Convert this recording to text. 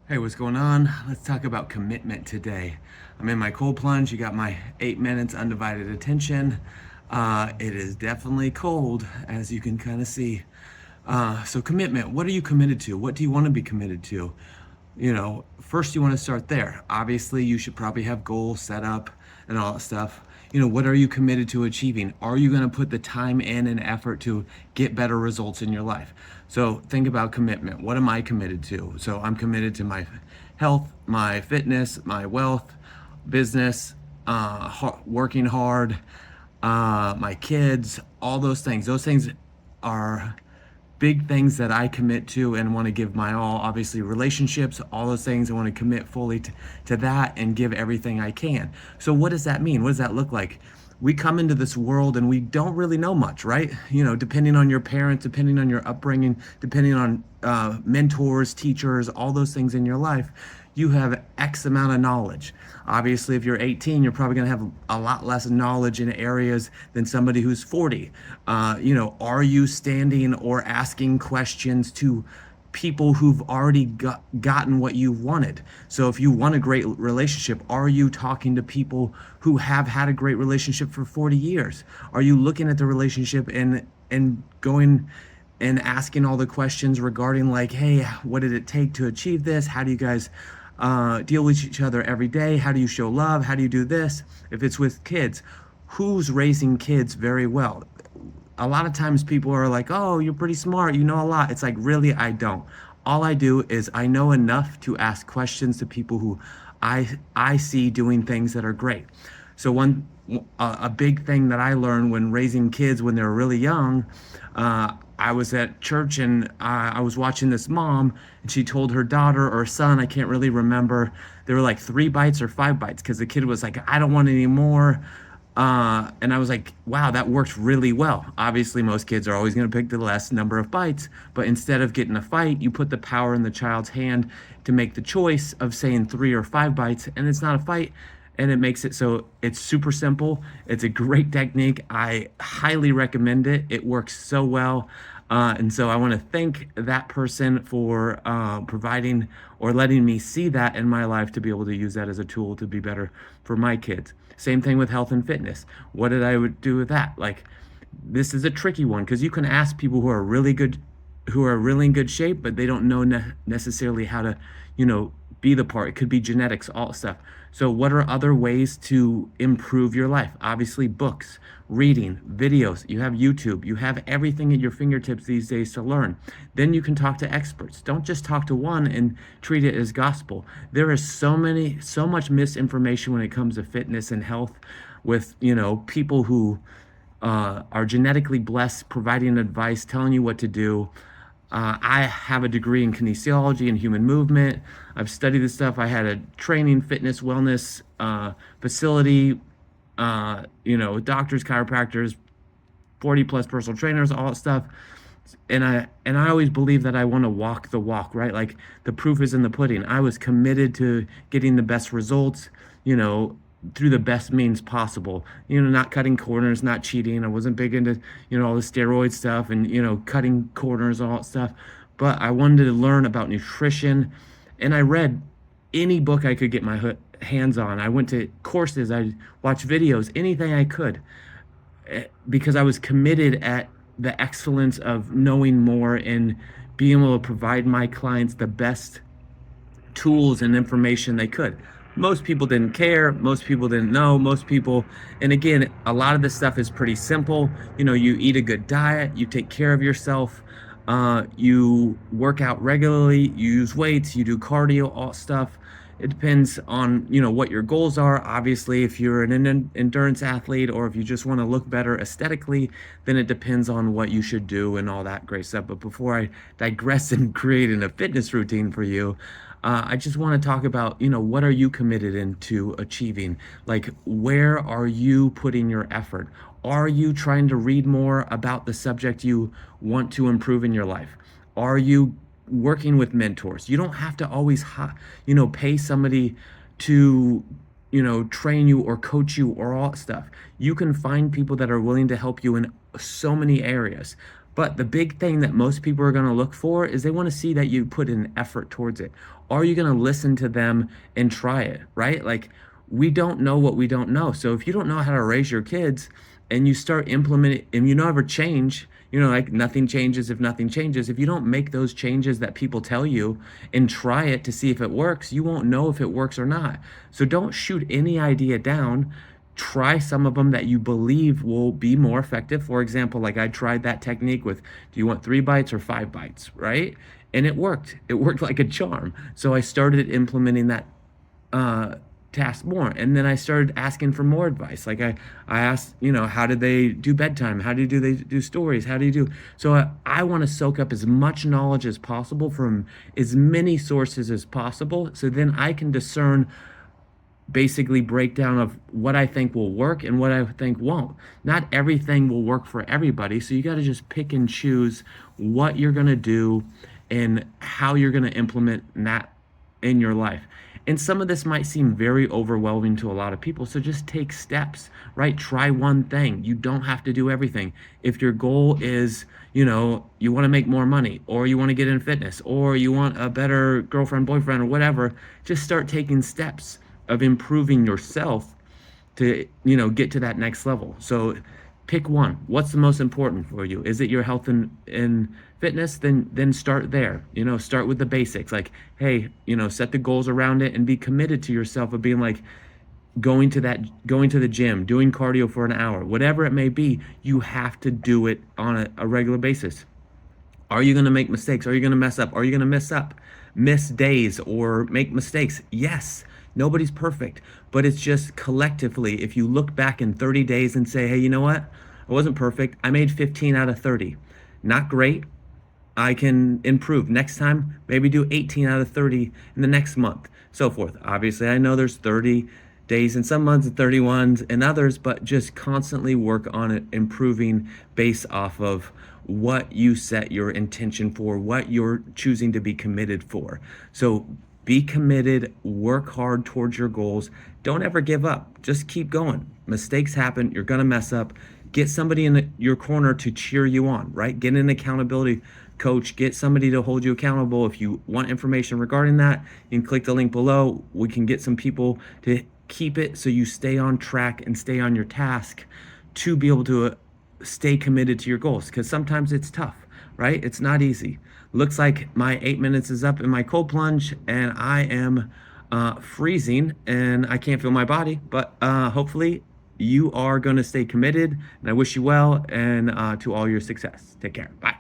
Hey, what's going on? Let's talk about commitment today. I'm in my cold plunge. You got my 8 minutes undivided attention. It is definitely cold, as you can kind of see. So, commitment. What are you committed to? What do you want to be committed to? First you want to start there. Obviously, you should probably have goals set up and all that stuff. What are you committed to achieving? Are you going to put the time in and effort to get better results in your life? So think about commitment. What am I committed to? So I'm committed to my health, my fitness, my wealth, business, working hard, my kids, all those things. Those things are big things that I commit to and want to give my all. Obviously, relationships, all those things, I want to commit fully to that and give everything I can. So, what does that mean? What does that look like? We come into this world and we don't really know much, right? Depending on your parents, depending on your upbringing, depending on mentors, teachers, all those things in your life, you have X amount of knowledge. Obviously, if you're 18, you're probably going to have a lot less knowledge in areas than somebody who's 40. Are you standing or asking questions to people who've already gotten what you wanted? So if you want a great relationship, are you talking to people who have had a great relationship for 40 years? Are you looking at the relationship and going and asking all the questions regarding, like, hey, what did it take to achieve this? How do you guys deal with each other every day? How do you show love? How do you do this? If it's with kids, who's raising kids very well? A lot of times people are like, oh, you're pretty smart, you know a lot. It's like, really, I don't. All I do is I know enough to ask questions to people who I see doing things that are great. So a big thing that I learned when raising kids when they're really young, I was at church and I was watching this mom, and she told her daughter or son, I can't really remember, they were like 3 bites or 5 bites because the kid was like, I don't want any more. And I was like, wow, that worked really well. Obviously, most kids are always going to pick the less number of bites, but instead of getting a fight, you put the power in the child's hand to make the choice of saying 3 or 5 bites, and it's not a fight. And it makes it so it's super simple. It's a great technique. I highly recommend it. It works so well. And so I want to thank that person for providing or letting me see that in my life to be able to use that as a tool to be better for my kids. Same thing with health and fitness. What did I would do with that? Like, this is a tricky one because you can ask people who are really in good shape, but they don't know necessarily how to, be the part. It could be genetics, all stuff. So, what are other ways to improve your life? Obviously, books, reading, videos. You have YouTube. You have everything at your fingertips these days to learn. Then you can talk to experts. Don't just talk to one and treat it as gospel. There is so much misinformation when it comes to fitness and health with, people who are genetically blessed, providing advice, telling you what to do. I have a degree in kinesiology and human movement. I've studied this stuff. I had a training, fitness, wellness facility, doctors, chiropractors, 40 plus personal trainers, all that stuff. And I always believe that I want to walk the walk, right? Like, the proof is in the pudding. I was committed to getting the best results, through the best means possible. Not cutting corners, not cheating. I wasn't big into, all the steroid stuff and, cutting corners, all that stuff. But I wanted to learn about nutrition, and I read any book I could get my hands on. I went to courses, I watched videos, anything I could, because I was committed at the excellence of knowing more and being able to provide my clients the best tools and information they could. Most people didn't care. Most people didn't know. Most people, and again, a lot of this stuff is pretty simple. You eat a good diet, you take care of yourself, you work out regularly, you use weights, you do cardio, all stuff. It depends on, what your goals are. Obviously, if you're an endurance athlete or if you just want to look better aesthetically, then it depends on what you should do and all that great stuff. But before I digress and create a fitness routine for you, I just want to talk about, what are you committed into achieving? Like, where are you putting your effort? Are you trying to read more about the subject you want to improve in your life? Are you working with mentors? You don't have to always, pay somebody to, train you or coach you or all that stuff. You can find people that are willing to help you in so many areas. But the big thing that most people are going to look for is they want to see that you put an effort towards it. Are you going to listen to them and try it, right? Like, we don't know what we don't know. So if you don't know how to raise your kids and you start implementing and you never change, like nothing changes if nothing changes. If you don't make those changes that people tell you and try it to see if it works, you won't know if it works or not. So don't shoot any idea down. Try some of them that you believe will be more effective. For example, like I tried that technique with, do you want 3 bites or 5 bites, right? And it worked. It worked like a charm. So I started implementing that uh, task more. And then I started asking for more advice. Like I asked, how did they do bedtime? How do they do stories? How do you do? So I want to soak up as much knowledge as possible from as many sources as possible. So then I can discern basically breakdown of what I think will work and what I think won't. Not everything will work for everybody. So you got to just pick and choose what you're going to do and how you're going to implement that in your life. And some of this might seem very overwhelming to a lot of people. So just take steps, right? Try one thing. You don't have to do everything. If your goal is, you want to make more money, or you want to get in fitness, or you want a better girlfriend, boyfriend, or whatever, just start taking steps of improving yourself to, get to that next level. So pick one. What's the most important for you? Is it your health and fitness? Then start there. Start with the basics. Like, hey, set the goals around it and be committed to yourself of being like going to the gym, doing cardio for an hour, whatever it may be. You have to do it on a regular basis. Are you going to make mistakes? Are you going to mess up? Are you going to miss days or make mistakes? Yes. Nobody's perfect, but it's just collectively, if you look back in 30 days and say, hey, you know what? I wasn't perfect. I made 15 out of 30. Not great. I can improve. Next time, maybe do 18 out of 30 in the next month, so forth. Obviously, I know there's 30 days in some months and 31s in others, but just constantly work on it, improving based off of what you set your intention for, what you're choosing to be committed for. So be committed, work hard towards your goals. Don't ever give up. Just keep going. Mistakes happen. You're going to mess up. Get somebody in your corner to cheer you on, right? Get an accountability coach. Get somebody to hold you accountable. If you want information regarding that, you can click the link below. We can get some people to keep it so you stay on track and stay on your task to be able to stay committed to your goals, because sometimes it's tough, right? It's not easy. Looks like my 8 minutes is up in my cold plunge and I am freezing and I can't feel my body, but hopefully you are going to stay committed, and I wish you well and to all your success. Take care. Bye.